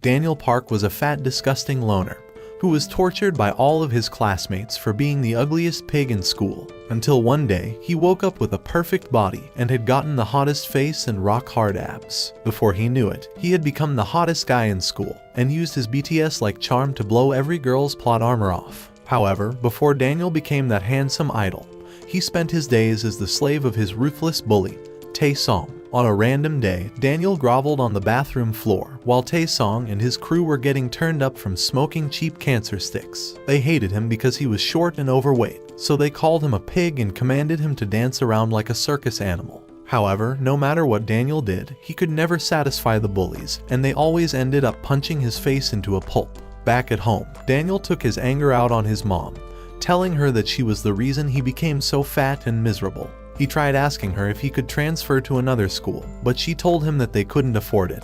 Daniel Park was a fat, disgusting loner who was tortured by all of his classmates for being the ugliest pig in school, until one day he woke up with a perfect body and had gotten the hottest face and rock-hard abs. Before he knew it, he had become the hottest guy in school and used his BTS-like charm to blow every girl's plot armor off. However, before Daniel became that handsome idol, he spent his days as the slave of his ruthless bully, Tae-song. On a random day, Daniel groveled on the bathroom floor while Tae-song and his crew were getting turned up from smoking cheap cancer sticks. They hated him because he was short and overweight, so they called him a pig and commanded him to dance around like a circus animal. However, no matter what Daniel did, he could never satisfy the bullies, and they always ended up punching his face into a pulp. Back at home, Daniel took his anger out on his mom, telling her that she was the reason he became so fat and miserable. He tried asking her if he could transfer to another school, but she told him that they couldn't afford it,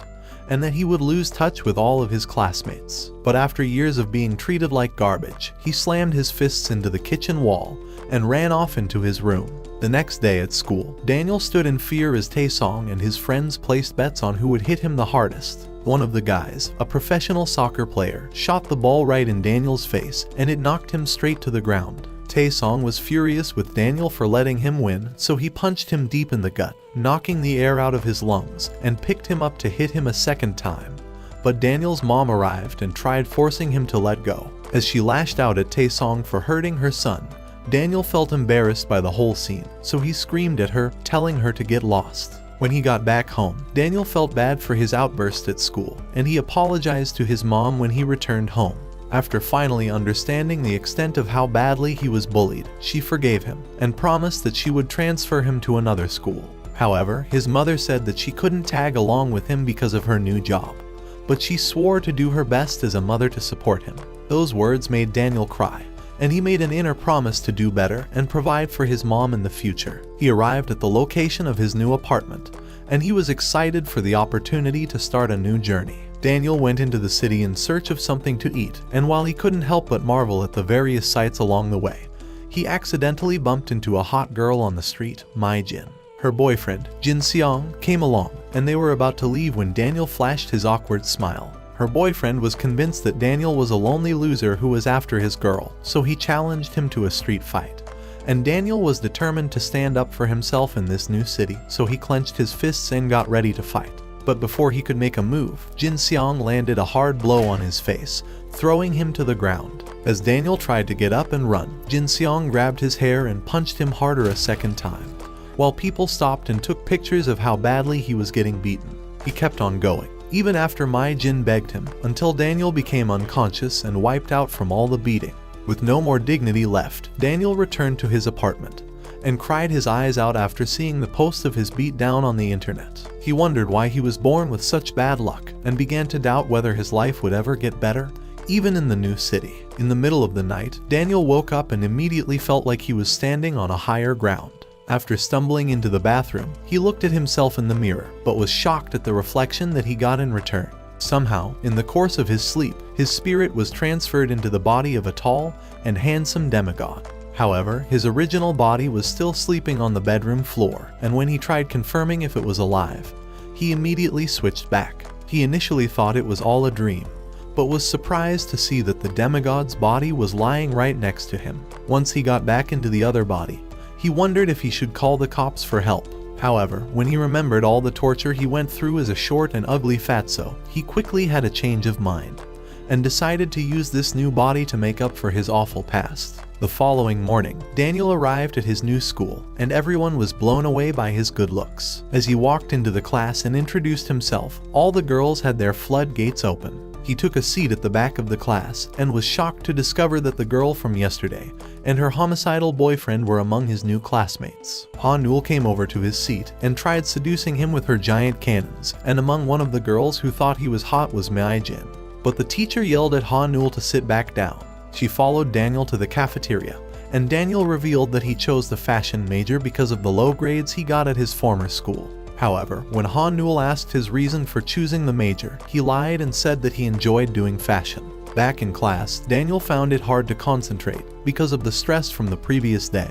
and that he would lose touch with all of his classmates. But after years of being treated like garbage, he slammed his fists into the kitchen wall and ran off into his room. The next day at school, Daniel stood in fear as Tae-song and his friends placed bets on who would hit him the hardest. One of the guys, a professional soccer player, shot the ball right in Daniel's face and it knocked him straight to the ground. Tae-song was furious with Daniel for letting him win, so he punched him deep in the gut, knocking the air out of his lungs, and picked him up to hit him a second time. But Daniel's mom arrived and tried forcing him to let go. As she lashed out at Tae-song for hurting her son, Daniel felt embarrassed by the whole scene, so he screamed at her, telling her to get lost. When he got back home, Daniel felt bad for his outburst at school, and he apologized to his mom when he returned home. After finally understanding the extent of how badly he was bullied, she forgave him and promised that she would transfer him to another school. However, his mother said that she couldn't tag along with him because of her new job, but she swore to do her best as a mother to support him. Those words made Daniel cry, and he made an inner promise to do better and provide for his mom in the future. He arrived at the location of his new apartment, and he was excited for the opportunity to start a new journey. Daniel went into the city in search of something to eat, and while he couldn't help but marvel at the various sights along the way, he accidentally bumped into a hot girl on the street, Mai Jin. Her boyfriend, Jin Seong, came along, and they were about to leave when Daniel flashed his awkward smile. Her boyfriend was convinced that Daniel was a lonely loser who was after his girl, so he challenged him to a street fight. And Daniel was determined to stand up for himself in this new city, so he clenched his fists and got ready to fight. But before he could make a move, Jin Seong landed a hard blow on his face, throwing him to the ground. As Daniel tried to get up and run, Jin Seong grabbed his hair and punched him harder a second time, while people stopped and took pictures of how badly he was getting beaten. He kept on going, even after Mai Jin begged him, until Daniel became unconscious and wiped out from all the beating. With no more dignity left, Daniel returned to his apartment and cried his eyes out after seeing the post of his beatdown on the internet. He wondered why he was born with such bad luck and began to doubt whether his life would ever get better, even in the new city. In the middle of the night, Daniel woke up and immediately felt like he was standing on a higher ground. After stumbling into the bathroom, he looked at himself in the mirror, but was shocked at the reflection that he got in return. Somehow, in the course of his sleep, his spirit was transferred into the body of a tall and handsome demigod. However, his original body was still sleeping on the bedroom floor, and when he tried confirming if it was alive, he immediately switched back. He initially thought it was all a dream, but was surprised to see that the demigod's body was lying right next to him. Once he got back into the other body, he wondered if he should call the cops for help. However, when he remembered all the torture he went through as a short and ugly fatso, he quickly had a change of mind and decided to use this new body to make up for his awful past. The following morning, Daniel arrived at his new school, and everyone was blown away by his good looks. As he walked into the class and introduced himself, all the girls had their floodgates open. He took a seat at the back of the class and was shocked to discover that the girl from yesterday and her homicidal boyfriend were among his new classmates. Ha Nul came over to his seat and tried seducing him with her giant cannons, and among one of the girls who thought he was hot was Mai Jin. But the teacher yelled at Ha Nul to sit back down. She followed Daniel to the cafeteria, and Daniel revealed that he chose the fashion major because of the low grades he got at his former school. However, when Ha Nul asked his reason for choosing the major, he lied and said that he enjoyed doing fashion. Back in class, Daniel found it hard to concentrate because of the stress from the previous day,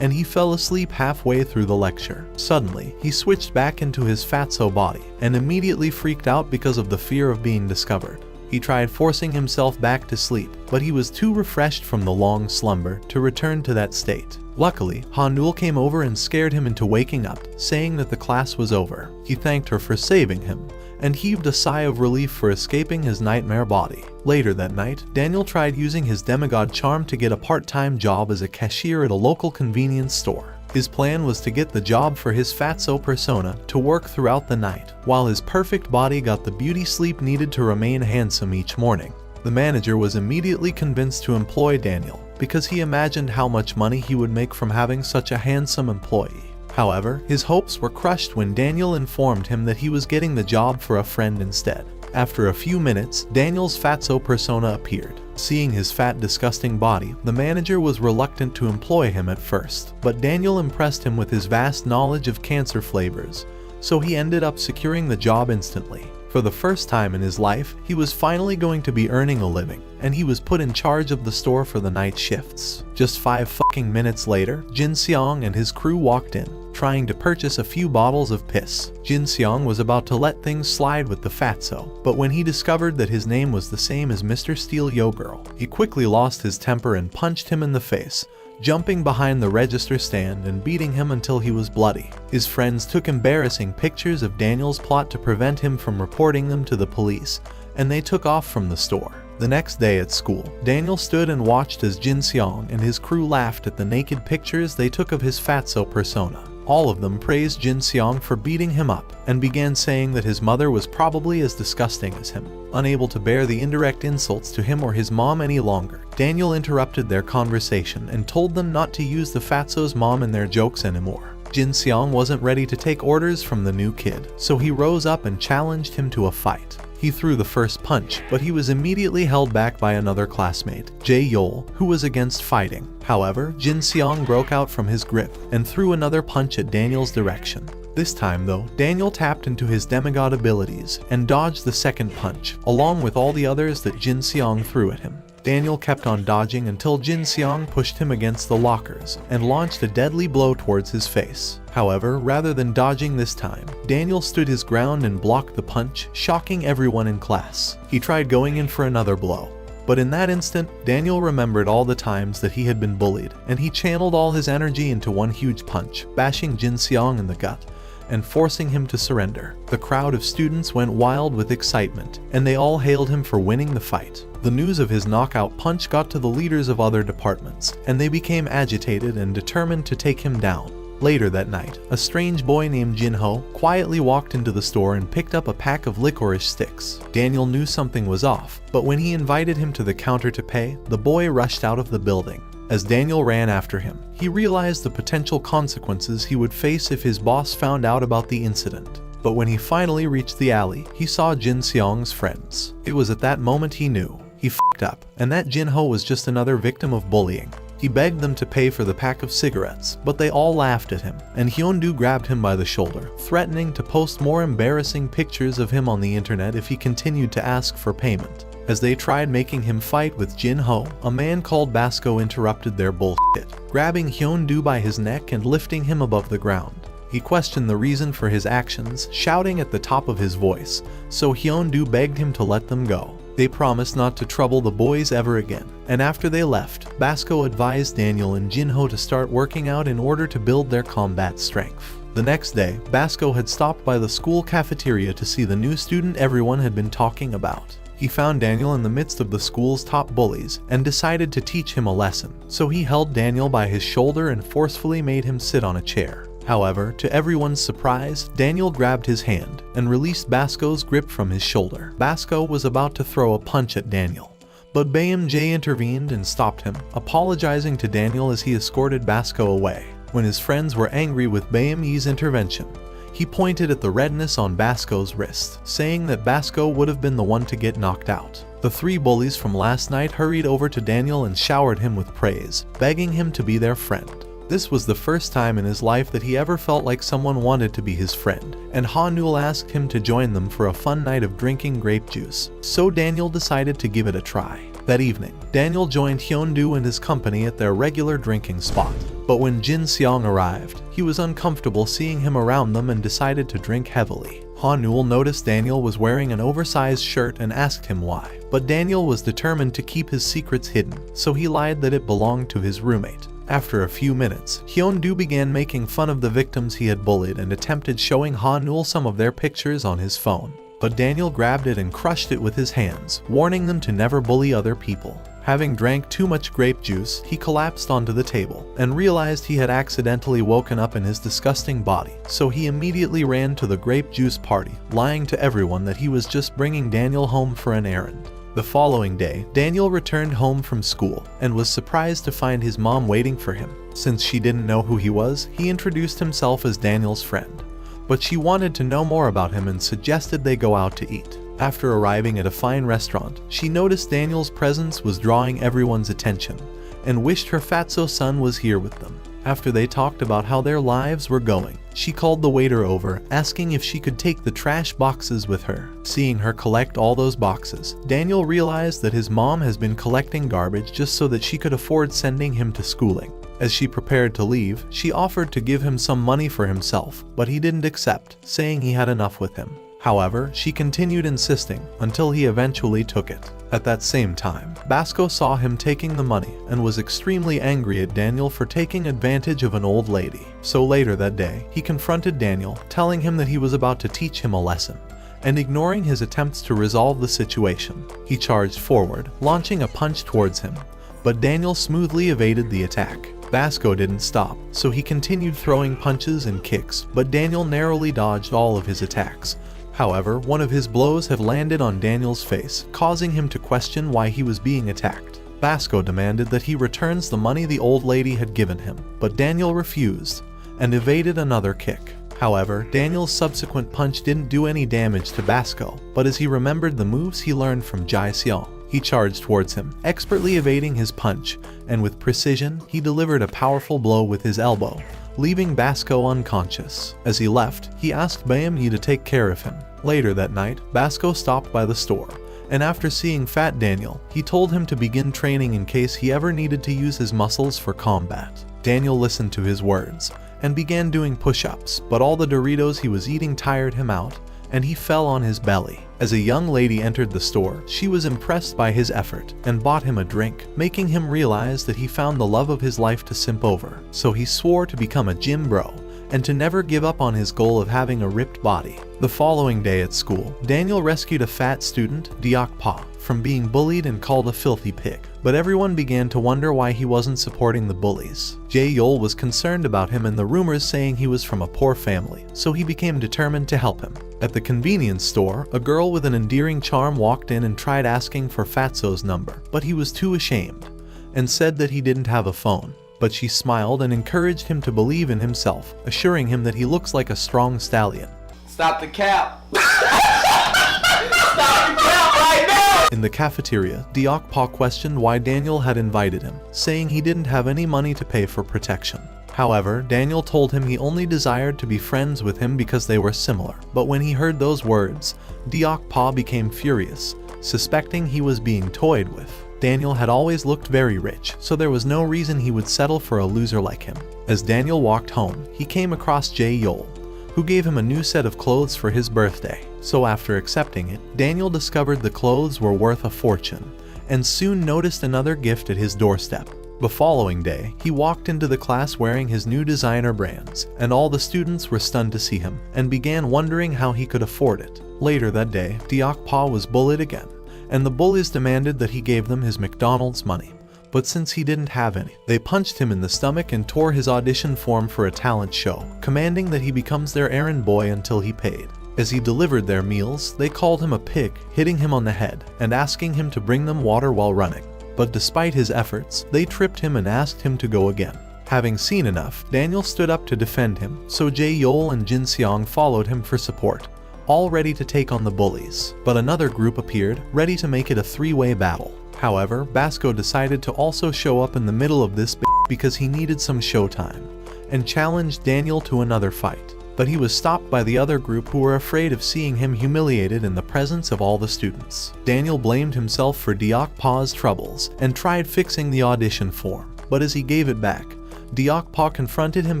and he fell asleep halfway through the lecture. Suddenly, he switched back into his fatso body and immediately freaked out because of the fear of being discovered. He tried forcing himself back to sleep, but he was too refreshed from the long slumber to return to that state. Luckily, Hanul came over and scared him into waking up, saying that the class was over. He thanked her for saving him, and heaved a sigh of relief for escaping his nightmare body. Later that night, Daniel tried using his DemiGod charm to get a part-time job as a cashier at a local convenience store. His plan was to get the job for his fatso persona to work throughout the night, while his perfect body got the beauty sleep needed to remain handsome each morning. The manager was immediately convinced to employ Daniel, because he imagined how much money he would make from having such a handsome employee. However, his hopes were crushed when Daniel informed him that he was getting the job for a friend instead. After a few minutes, Daniel's fatso persona appeared. Seeing his fat, disgusting body, the manager was reluctant to employ him at first, but Daniel impressed him with his vast knowledge of cancer flavors, so he ended up securing the job instantly. For the first time in his life, he was finally going to be earning a living, and he was put in charge of the store for the night shifts. Just 5 fucking minutes later, Jin Seong and his crew walked in, trying to purchase a few bottles of piss. Jin Seong was about to let things slide with the fatso, but when he discovered that his name was the same as Mr. Steel Yo Girl, he quickly lost his temper and punched him in the face, jumping behind the register stand and beating him until he was bloody. His friends took embarrassing pictures of Daniel's plot to prevent him from reporting them to the police, and they took off from the store. The next day at school, Daniel stood and watched as Jin Seong and his crew laughed at the naked pictures they took of his fatso persona. All of them praised Jin Seong for beating him up, and began saying that his mother was probably as disgusting as him. Unable to bear the indirect insults to him or his mom any longer, Daniel interrupted their conversation and told them not to use the fatso's mom in their jokes anymore. Jin Seong wasn't ready to take orders from the new kid, so he rose up and challenged him to a fight. He threw the first punch, but he was immediately held back by another classmate, Jae Yol, who was against fighting. However, Jin Seong broke out from his grip and threw another punch at Daniel's direction. This time though, Daniel tapped into his DemiGod abilities and dodged the second punch, along with all the others that Jin Seong threw at him. Daniel kept on dodging until Jin Seong pushed him against the lockers and launched a deadly blow towards his face. However, rather than dodging this time, Daniel stood his ground and blocked the punch, shocking everyone in class. He tried going in for another blow, but in that instant, Daniel remembered all the times that he had been bullied, and he channeled all his energy into one huge punch, bashing Jin Seong in the gut and forcing him to surrender. The crowd of students went wild with excitement, and they all hailed him for winning the fight. The news of his knockout punch got to the leaders of other departments, and they became agitated and determined to take him down. Later that night, a strange boy named Jin-ho quietly walked into the store and picked up a pack of licorice sticks. Daniel knew something was off, but when he invited him to the counter to pay, the boy rushed out of the building. As Daniel ran after him, he realized the potential consequences he would face if his boss found out about the incident. But when he finally reached the alley, he saw Jin Seong's friends. It was at that moment he knew he f***ed up, and that Jin-ho was just another victim of bullying. He begged them to pay for the pack of cigarettes, but they all laughed at him, and Hyun-do grabbed him by the shoulder, threatening to post more embarrassing pictures of him on the internet if he continued to ask for payment. As they tried making him fight with Jin-ho, a man called Basco interrupted their bullshit, grabbing Hyun-do by his neck and lifting him above the ground. He questioned the reason for his actions, shouting at the top of his voice, so Hyun-do begged him to let them go. They promised not to trouble the boys ever again, and after they left, Basco advised Daniel and Jin-ho to start working out in order to build their combat strength. The next day, Basco had stopped by the school cafeteria to see the new student everyone had been talking about. He found Daniel in the midst of the school's top bullies and decided to teach him a lesson, so he held Daniel by his shoulder and forcefully made him sit on a chair. However, to everyone's surprise, Daniel grabbed his hand and released Basco's grip from his shoulder. Basco was about to throw a punch at Daniel, but BMJ intervened and stopped him, apologizing to Daniel as he escorted Basco away. When his friends were angry with BME's intervention, he pointed at the redness on Basco's wrist, saying that Basco would have been the one to get knocked out. The 3 bullies from last night hurried over to Daniel and showered him with praise, begging him to be their friend. This was the first time in his life that he ever felt like someone wanted to be his friend, and Ha-nul asked him to join them for a fun night of drinking grape juice, so Daniel decided to give it a try. That evening, Daniel joined Hyun-do and his company at their regular drinking spot. But when Jin Seong arrived, he was uncomfortable seeing him around them and decided to drink heavily. Ha-Nul noticed Daniel was wearing an oversized shirt and asked him why, but Daniel was determined to keep his secrets hidden, so he lied that it belonged to his roommate. After a few minutes, Hyun-do began making fun of the victims he had bullied and attempted showing Ha-Nul some of their pictures on his phone. But Daniel grabbed it and crushed it with his hands, warning them to never bully other people. Having drank too much grape juice, he collapsed onto the table and realized he had accidentally woken up in his disgusting body, so he immediately ran to the grape juice party, lying to everyone that he was just bringing Daniel home for an errand. The following day, Daniel returned home from school and was surprised to find his mom waiting for him. Since she didn't know who he was, he introduced himself as Daniel's friend. But she wanted to know more about him and suggested they go out to eat. After arriving at a fine restaurant, she noticed Daniel's presence was drawing everyone's attention and wished her fatso-son was here with them. After they talked about how their lives were going, she called the waiter over, asking if she could take the trash boxes with her. Seeing her collect all those boxes, Daniel realized that his mom has been collecting garbage just so that she could afford sending him to schooling. As she prepared to leave, she offered to give him some money for himself, but he didn't accept, saying he had enough with him. However, she continued insisting until he eventually took it. At that same time, Basco saw him taking the money and was extremely angry at Daniel for taking advantage of an old lady. So later that day, he confronted Daniel, telling him that he was about to teach him a lesson. And ignoring his attempts to resolve the situation, he charged forward, launching a punch towards him. But Daniel smoothly evaded the attack. Basco didn't stop, so he continued throwing punches and kicks, but Daniel narrowly dodged all of his attacks. However, one of his blows had landed on Daniel's face, causing him to question why he was being attacked. Basco demanded that he returns the money the old lady had given him, but Daniel refused and evaded another kick. However, Daniel's subsequent punch didn't do any damage to Basco, but as he remembered the moves he learned from Jae-seong, he charged towards him, expertly evading his punch, and with precision, he delivered a powerful blow with his elbow, leaving Basco unconscious. As he left, he asked Bayam-yi to take care of him. Later that night, Basco stopped by the store, and after seeing Fat Daniel, he told him to begin training in case he ever needed to use his muscles for combat. Daniel listened to his words, and began doing push-ups, but all the Doritos he was eating tired him out, and he fell on his belly. As a young lady entered the store, she was impressed by his effort and bought him a drink, making him realize that he found the love of his life to simp over. So he swore to become a gym bro and to never give up on his goal of having a ripped body. The following day at school, Daniel rescued a fat student, Deok-pa, from being bullied and called a filthy pig, but everyone began to wonder why he wasn't supporting the bullies. Jae-yol was concerned about him and the rumors saying he was from a poor family, so he became determined to help him. At the convenience store, a girl with an endearing charm walked in and tried asking for Fatso's number, but he was too ashamed and said that he didn't have a phone. But she smiled and encouraged him to believe in himself, assuring him that he looks like a strong stallion. Stop the cap! Stop the cap right now! In the cafeteria, Deok-pa questioned why Daniel had invited him, saying he didn't have any money to pay for protection. However, Daniel told him he only desired to be friends with him because they were similar. But when he heard those words, Deok-pa became furious, suspecting he was being toyed with. Daniel had always looked very rich, so there was no reason he would settle for a loser like him. As Daniel walked home, he came across Jae-yol, who gave him a new set of clothes for his birthday. So after accepting it, Daniel discovered the clothes were worth a fortune, and soon noticed another gift at his doorstep. The following day, he walked into the class wearing his new designer brands, and all the students were stunned to see him, and began wondering how he could afford it. Later that day, Deok-pa was bullied again, and the bullies demanded that he gave them his McDonald's money. But since he didn't have any, they punched him in the stomach and tore his audition form for a talent show, commanding that he becomes their errand boy until he paid. As he delivered their meals, they called him a pig, hitting him on the head, and asking him to bring them water while running. But despite his efforts, they tripped him and asked him to go again. Having seen enough, Daniel stood up to defend him, so Jae-yol and Jin-seong followed him for support, all ready to take on the bullies. But another group appeared, ready to make it a three-way battle. However, Basco decided to also show up in the middle of this because he needed some showtime, and challenged Daniel to another fight. But he was stopped by the other group who were afraid of seeing him humiliated in the presence of all the students. Daniel blamed himself for Deok-pa's troubles and tried fixing the audition form, but as he gave it back, Deok-pa confronted him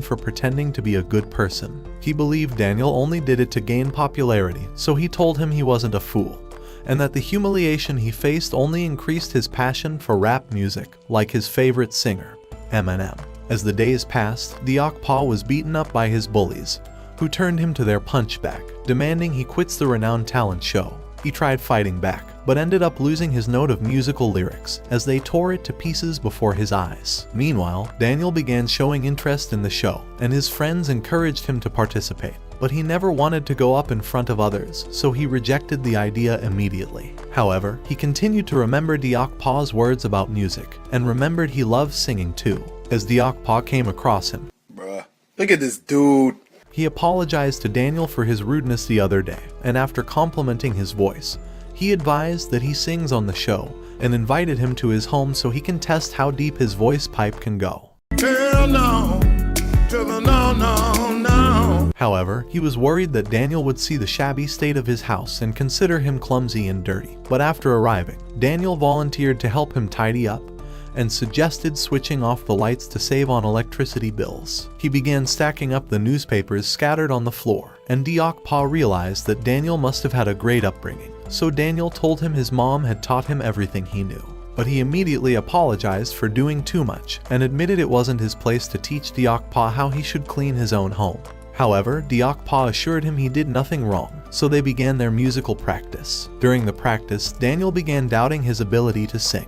for pretending to be a good person. He believed Daniel only did it to gain popularity, so he told him he wasn't a fool, and that the humiliation he faced only increased his passion for rap music, like his favorite singer, Eminem. As the days passed, Diakpa was beaten up by his bullies, who turned him to their punchbag, demanding he quits the renowned talent show. He tried fighting back, but ended up losing his note of musical lyrics as they tore it to pieces before his eyes. Meanwhile, Daniel began showing interest in the show, and his friends encouraged him to participate. But he never wanted to go up in front of others, so he rejected the idea immediately. However, he continued to remember Diakpa's words about music, and remembered he loved singing too. As Diakpa came across him, "Bruh, look at this dude." He apologized to Daniel for his rudeness the other day, and after complimenting his voice, he advised that he sings on the show and invited him to his home so he can test how deep his voice pipe can go. Hell no, no. However, he was worried that Daniel would see the shabby state of his house and consider him clumsy and dirty. But after arriving, Daniel volunteered to help him tidy up and suggested switching off the lights to save on electricity bills. He began stacking up the newspapers scattered on the floor, and Diakpa realized that Daniel must have had a great upbringing, so Daniel told him his mom had taught him everything he knew. But he immediately apologized for doing too much and admitted it wasn't his place to teach Diakpa how he should clean his own home. However, Diakpa assured him he did nothing wrong, so they began their musical practice. During the practice, Daniel began doubting his ability to sing,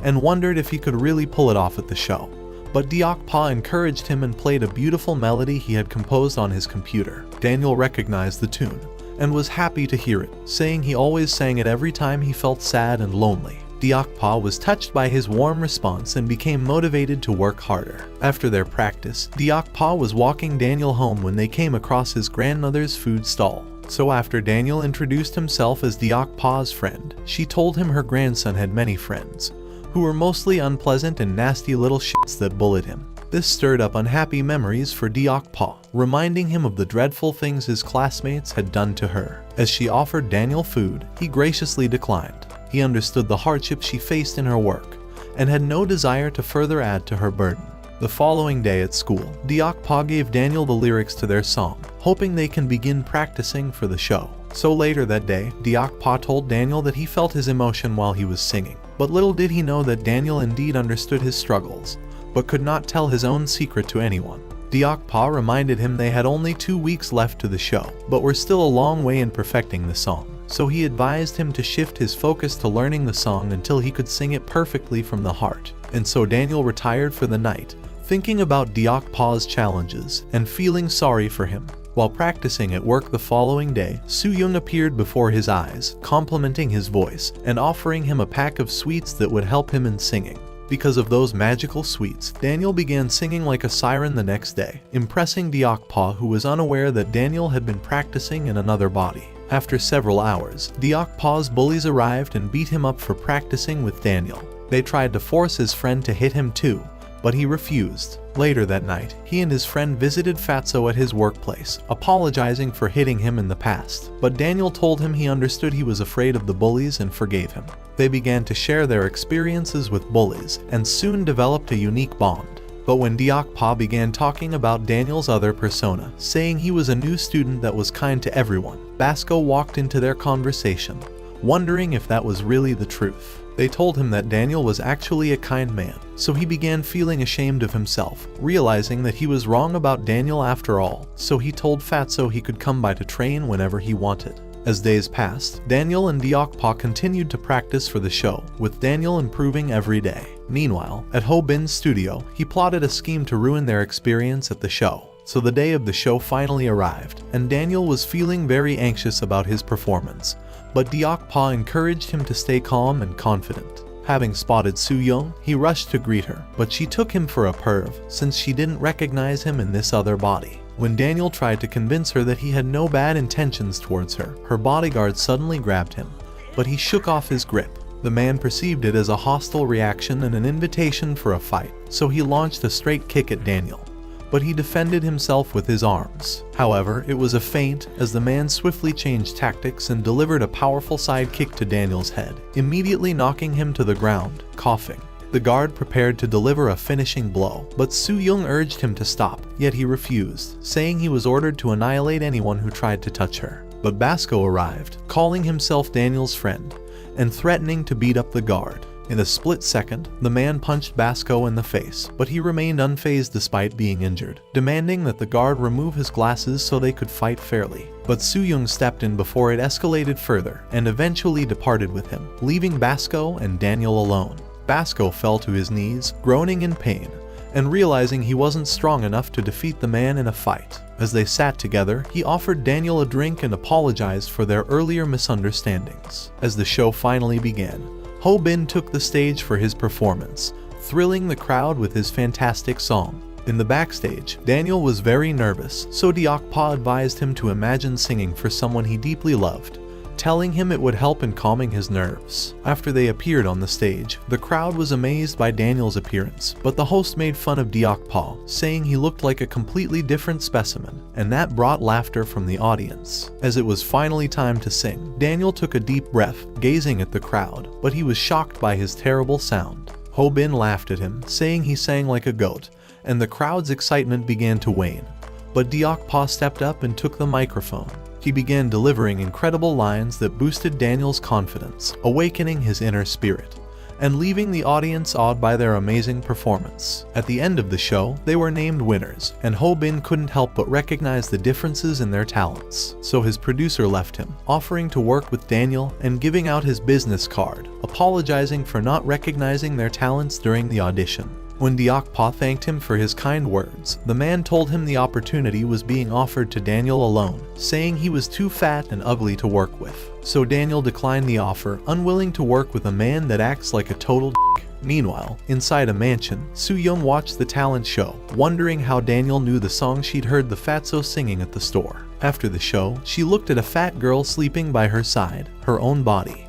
and wondered if he could really pull it off at the show. But Diakpa encouraged him and played a beautiful melody he had composed on his computer. Daniel recognized the tune, and was happy to hear it, saying he always sang it every time he felt sad and lonely. Diakpa was touched by his warm response and became motivated to work harder. After their practice, Diakpa was walking Daniel home when they came across his grandmother's food stall. So after Daniel introduced himself as Diakpa's friend, she told him her grandson had many friends, who were mostly unpleasant and nasty little shits that bullied him. This stirred up unhappy memories for Diakpa, reminding him of the dreadful things his classmates had done to her. As she offered Daniel food, he graciously declined. He understood the hardship she faced in her work, and had no desire to further add to her burden. The following day at school, Diakpa gave Daniel the lyrics to their song, hoping they can begin practicing for the show. So later that day, Diakpa told Daniel that he felt his emotion while he was singing. But little did he know that Daniel indeed understood his struggles, but could not tell his own secret to anyone. Diakpa reminded him they had only 2 weeks left to the show, but were still a long way in perfecting the song. So he advised him to shift his focus to learning the song until he could sing it perfectly from the heart. And so Daniel retired for the night, thinking about Diakpa's challenges and feeling sorry for him. While practicing at work the following day, Soo-young appeared before his eyes, complimenting his voice and offering him a pack of sweets that would help him in singing. Because of those magical sweets, Daniel began singing like a siren the next day, impressing Diakpa, who was unaware that Daniel had been practicing in another body. After several hours, Diakpa's bullies arrived and beat him up for practicing with Daniel. They tried to force his friend to hit him too, but he refused. Later that night, he and his friend visited Fatso at his workplace, apologizing for hitting him in the past. But Daniel told him he understood he was afraid of the bullies and forgave him. They began to share their experiences with bullies and soon developed a unique bond. But when Diakpa began talking about Daniel's other persona, saying he was a new student that was kind to everyone, Basco walked into their conversation, wondering if that was really the truth. They told him that Daniel was actually a kind man, so he began feeling ashamed of himself, realizing that he was wrong about Daniel after all, so he told Fatso he could come by to train whenever he wanted. As days passed, Daniel and Diakpa continued to practice for the show, with Daniel improving every day. Meanwhile, at Ho Bin's studio, he plotted a scheme to ruin their experience at the show. So the day of the show finally arrived, and Daniel was feeling very anxious about his performance, but Diakpa encouraged him to stay calm and confident. Having spotted Soo-young, he rushed to greet her, but she took him for a perv, since she didn't recognize him in this other body. When Daniel tried to convince her that he had no bad intentions towards her, her bodyguard suddenly grabbed him, but he shook off his grip. The man perceived it as a hostile reaction and an invitation for a fight, so he launched a straight kick at Daniel, but he defended himself with his arms. However, it was a feint, as the man swiftly changed tactics and delivered a powerful side kick to Daniel's head, immediately knocking him to the ground, coughing. The guard prepared to deliver a finishing blow, but Soo-young urged him to stop, yet he refused, saying he was ordered to annihilate anyone who tried to touch her. But Basco arrived, calling himself Daniel's friend, and threatening to beat up the guard. In a split second, the man punched Basco in the face, but he remained unfazed despite being injured, demanding that the guard remove his glasses so they could fight fairly. But Soo-young stepped in before it escalated further, and eventually departed with him, leaving Basco and Daniel alone. Basco fell to his knees, groaning in pain, and realizing he wasn't strong enough to defeat the man in a fight. As they sat together, he offered Daniel a drink and apologized for their earlier misunderstandings. As the show finally began, Ho Bin took the stage for his performance, thrilling the crowd with his fantastic song. In the backstage, Daniel was very nervous, so Deokpa advised him to imagine singing for someone he deeply loved, telling him it would help in calming his nerves. After they appeared on the stage, the crowd was amazed by Daniel's appearance, but the host made fun of Deokpa, saying he looked like a completely different specimen, and that brought laughter from the audience. As it was finally time to sing, Daniel took a deep breath, gazing at the crowd, but he was shocked by his terrible sound. Ho Bin laughed at him, saying he sang like a goat, and the crowd's excitement began to wane. But Deokpa stepped up and took the microphone. He began delivering incredible lines that boosted Daniel's confidence, awakening his inner spirit, and leaving the audience awed by their amazing performance. At the end of the show, they were named winners, and Ho Bin couldn't help but recognize the differences in their talents. So his producer left him, offering to work with Daniel and giving out his business card, apologizing for not recognizing their talents during the audition. When Deokpa thanked him for his kind words, the man told him the opportunity was being offered to Daniel alone, saying he was too fat and ugly to work with. So Daniel declined the offer, unwilling to work with a man that acts like a total d***. Meanwhile, inside a mansion, Soo-young watched the talent show, wondering how Daniel knew the song she'd heard the fatso singing at the store. After the show, she looked at a fat girl sleeping by her side, her own body.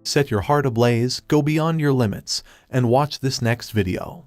Set your heart ablaze, go beyond your limits, and watch this next video.